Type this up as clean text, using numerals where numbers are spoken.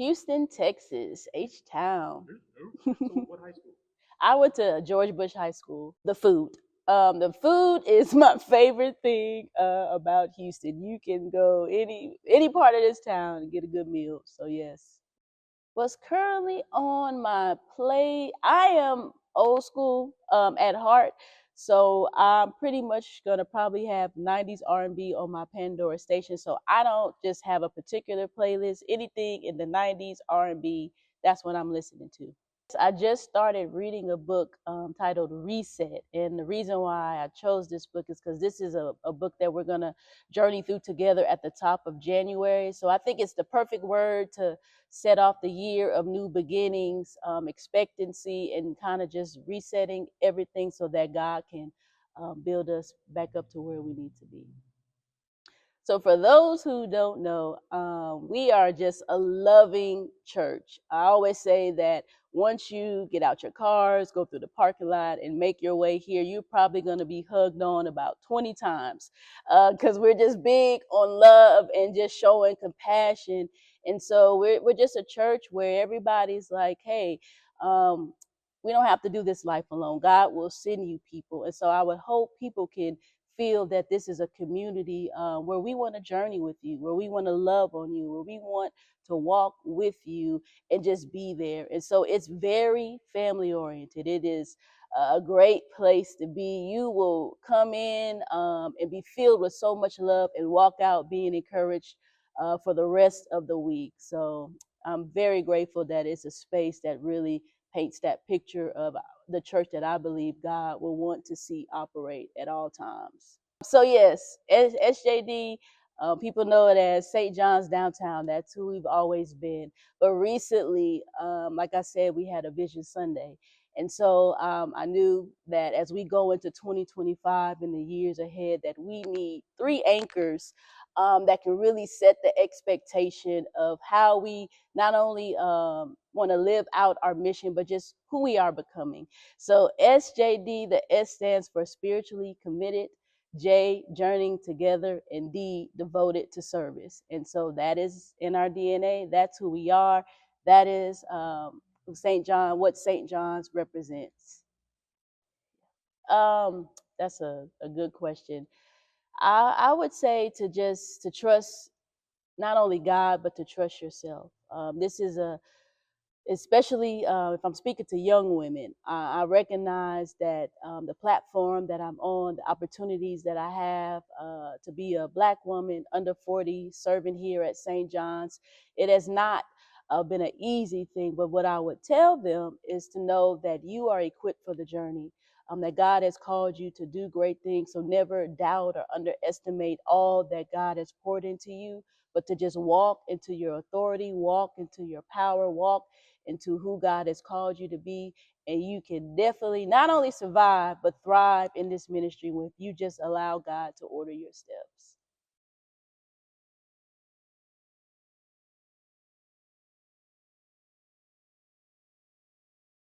Houston, Texas, H-Town. So what high school? I went to George Bush High School. The food. The food is my favorite thing about Houston. You can go any part of this town and get a good meal. So yes. What's currently on my plate? I am old school at heart, so I'm pretty much gonna probably have '90s R&B on my Pandora station. So I don't just have a particular playlist. Anything in the '90s R&B, that's what I'm listening to. I just started reading a book titled Reset. And the reason why I chose this book is because this is a book that we're going to journey through together at the top of January. So I think it's the perfect word to set off the year of new beginnings, expectancy, and kind of just resetting everything so that God can build us back up to where we need to be. So, for those who don't know, we are just a loving church. I always say that once you get out your cars, go through the parking lot, and make your way here, you're probably going to be hugged on about 20 times because we're just big on love and just showing compassion. And so, we're just a church where everybody's like, hey, we don't have to do this life alone. God will send you people. And so, I would hope people can feel that this is a community where we want to journey with you, where we want to love on you, where we want to walk with you and just be there. And so it's very family oriented. It is a great place to be. You will come in and be filled with so much love and walk out being encouraged for the rest of the week. So I'm very grateful that it's a space that really paints that picture of the church that I believe God will want to see operate at all times. So yes, SJD, people know it as St. John's Downtown. That's who we've always been. But recently, like I said, we had a Vision Sunday. And so I knew that as we go into 2025 and the years ahead, that we need three anchors that can really set the expectation of how we not only want to live out our mission, but just who we are becoming. So SJD, the S stands for spiritually committed, J, journeying together, and D, devoted to service. And so that is in our DNA. That's who we are. That is St. John, what St. John's represents. That's a good question. I would say to trust not only God, but to trust yourself. This is especially if I'm speaking to young women, I recognize that the platform that I'm on, the opportunities that I have to be a Black woman under 40 serving here at St. John's, it has not been an easy thing. But what I would tell them is to know that you are equipped for the journey. That God has called you to do great things. So never doubt or underestimate all that God has poured into you, but to just walk into your authority, walk into your power, walk into who God has called you to be. And you can definitely not only survive, but thrive in this ministry when you just allow God to order your steps.